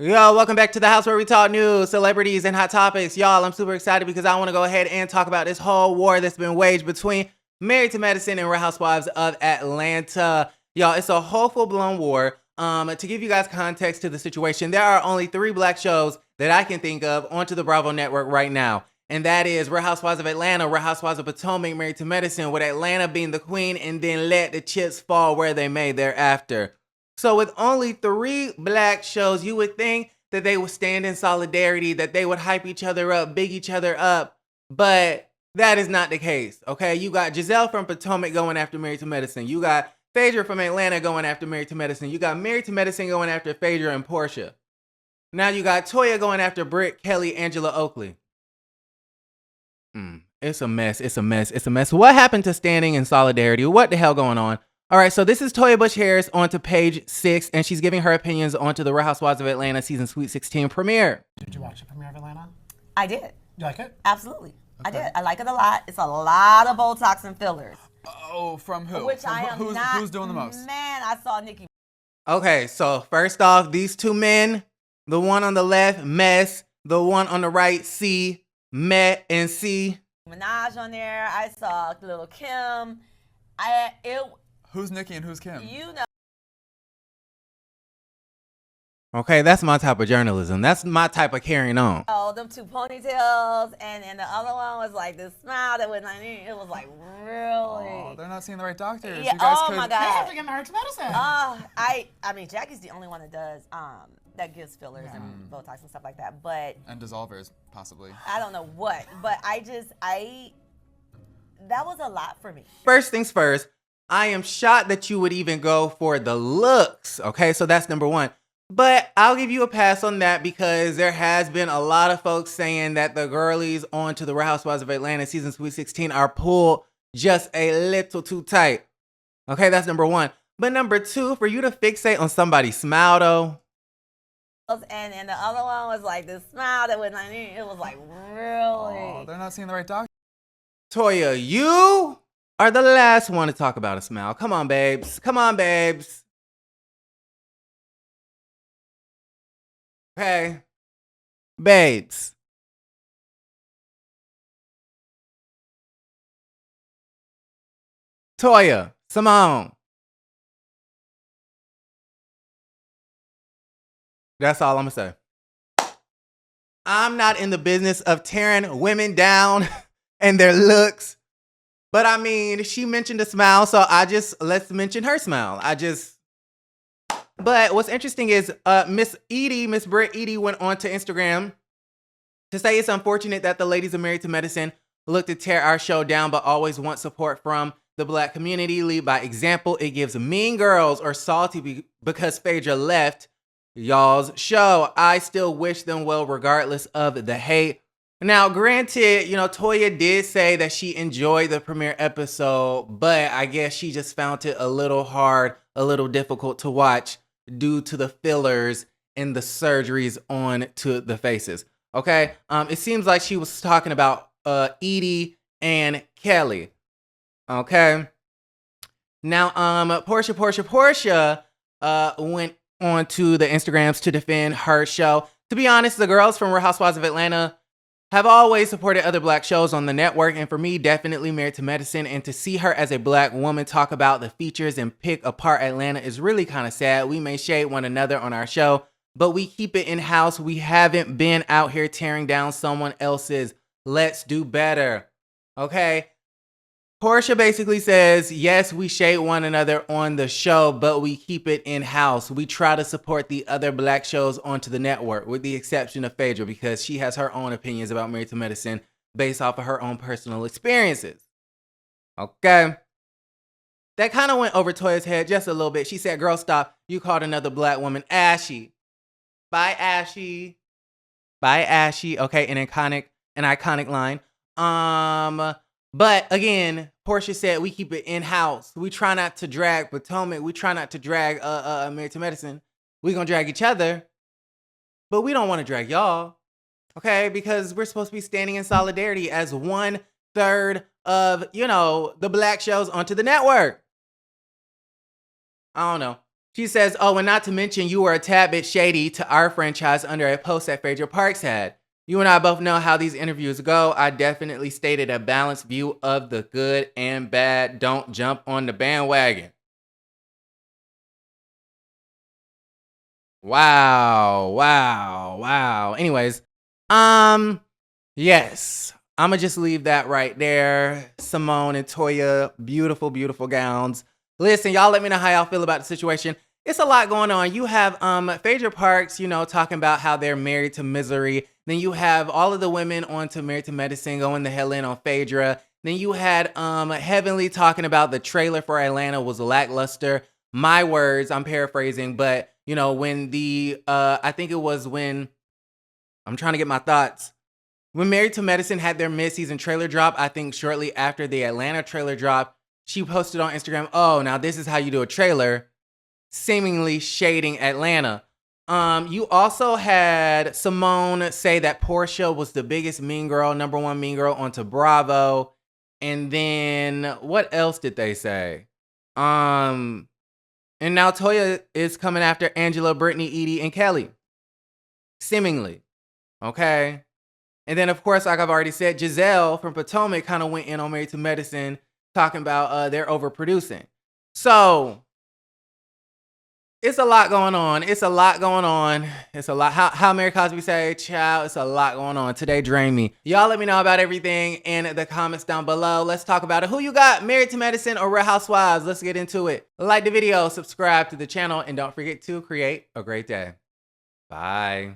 Yo, welcome back to the house where we talk news, celebrities, and hot topics. Y'all, I'm super excited because I want to go ahead and talk about this whole war that's been waged between Married to Medicine and Real Housewives of Atlanta. Y'all, it's a whole full-blown war. To give you guys context to the situation, there are only 3 black shows that I can think of onto the Bravo network right now. And that is Real Housewives of Atlanta, Real Housewives of Potomac, Married to Medicine, with Atlanta being the queen, and then let the chips fall where they may thereafter. So with only 3 black shows, you would think that they would stand in solidarity, that they would hype each other up, big each other up, but that is not the case, okay? You got Giselle from Potomac going after Married to Medicine. You got Phaedra from Atlanta going after Married to Medicine. You got Married to Medicine going after Phaedra and Porsha. Now you got Toya going after Brit, Kelly, Angela Oakley. It's a mess, it's a mess, it's a mess. What happened to standing in solidarity? What the hell going on? All right, so this is Toya Bush-Harris onto page 6, and she's giving her opinions onto the Real Housewives of Atlanta season Sweet 16 premiere. Did you watch the premiere of Atlanta? I did. You like it? Absolutely. Okay. I did. I like it a lot. It's a lot of Botox and fillers. Oh, from who? Which From I am not. Who's doing the most? Man, I saw Nikki. Okay, so first off, these 2 men, the one on the left, Mess, the one on the right, C, Met and C. Minaj on there. I saw little Kim. Who's Nikki and who's Kim? You know. Okay, that's my type of journalism. That's my type of carrying on. Oh, them 2 ponytails, and the other one was like this smile that was like, it was like really. Oh, they're not seeing the right doctors. Yeah. You guys Oh could... my They have God. to get married to medicine. I mean, Jackie's the only one that does that gives fillers and Botox and stuff like that. But And dissolvers, possibly. I don't know what. But that was a lot for me. First things first, I am shocked that you would even go for the looks. Okay, so that's number 1. But I'll give you a pass on that because there has been a lot of folks saying that the girlies onto the Real Housewives of Atlanta season Sweet 16 are pulled just a little too tight. Okay, that's number 1. But number 2, for you to fixate on somebody's smile though. And the other one was like this smile that was like, it was like really. Oh, they're not seeing the right doctor. Toya, you are the last one to talk about a smile. Come on, babes. Come on, babes. Okay. Babes. Toya, Simone. That's all I'm gonna say. I'm not in the business of tearing women down and their looks. But I mean, she mentioned a smile, so let's mention her smile. But what's interesting is Miss Brit Eady went on to Instagram to say it's unfortunate that the ladies of Married to Medicine look to tear our show down, but always want support from the black community. Lead by example. It gives Mean Girls or Salty because Phaedra left y'all's show. I still wish them well regardless of the hate. Now, granted, Toya did say that she enjoyed the premiere episode, but I guess she just found it a little hard, a little difficult to watch due to the fillers and the surgeries on to the faces. Okay? It seems like she was talking about Edie and Kelly. Okay? Now, Porsha went on to the Instagrams to defend her show. To be honest, the girls from Real Housewives of Atlanta have always supported other black shows on the network, and for me, definitely Married to Medicine. And to see her as a black woman talk about the features and pick apart Atlanta is really kind of sad. We may shade one another on our show, but we keep it in-house. We haven't been out here tearing down someone else's. Let's do better. Okay? Porsha basically says, yes, we shade one another on the show, but we keep it in-house. We try to support the other black shows onto the network, with the exception of Phaedra, because she has her own opinions about Married to Medicine based off of her own personal experiences. Okay? That kind of went over Toya's head just a little bit. She said, girl, stop. You called another black woman Ashy. Bye, Ashy. Bye, Ashy. Okay, an iconic line. But again, Porsha said we keep it in-house. We try not to drag Potomac. We try not to drag Married to Medicine. We're going to drag each other. But we don't want to drag y'all. Okay? Because we're supposed to be standing in solidarity as 1/3 of, the black shows onto the network. I don't know. She says, oh, and not to mention you were a tad bit shady to our franchise under a post that Phaedra Parks had. You and I both know how these interviews go. I definitely stated a balanced view of the good and bad. Don't jump on the bandwagon. Wow. Anyways, yes. I'ma just leave that right there. Simone and Toya, beautiful, beautiful gowns. Listen, y'all let me know how y'all feel about the situation. It's a lot going on. You have Phaedra Parks, talking about how they're married to misery. Then you have all of the women on to Married to Medicine going the hell in on Phaedra. Then you had Heavenly talking about the trailer for Atlanta was lackluster. My words, I'm paraphrasing, but when I think it was when, I'm trying to get my thoughts. When Married to Medicine had their mid-season trailer drop, I think shortly after the Atlanta trailer drop, she posted on Instagram, oh, now this is how you do a trailer, seemingly shading Atlanta. You also had Simone say that Porsha was the biggest mean girl, number one mean girl onto Bravo. And then what else did they say? And now Toya is coming after Angela, Brittany, Eady, and Kelly. Seemingly. Okay. And then, of course, like I've already said, Giselle from Potomac kind of went in on Married to Medicine talking about they're overproducing. So it's a lot going on. It's a lot. How Mary Cosby say, child, it's a lot going on. Today drained me. Y'all let me know about everything in the comments down below. Let's talk about it. Who you got, Married to Medicine or Real Housewives? Let's get into it. Like the video, subscribe to the channel, and don't forget to create a great day. Bye.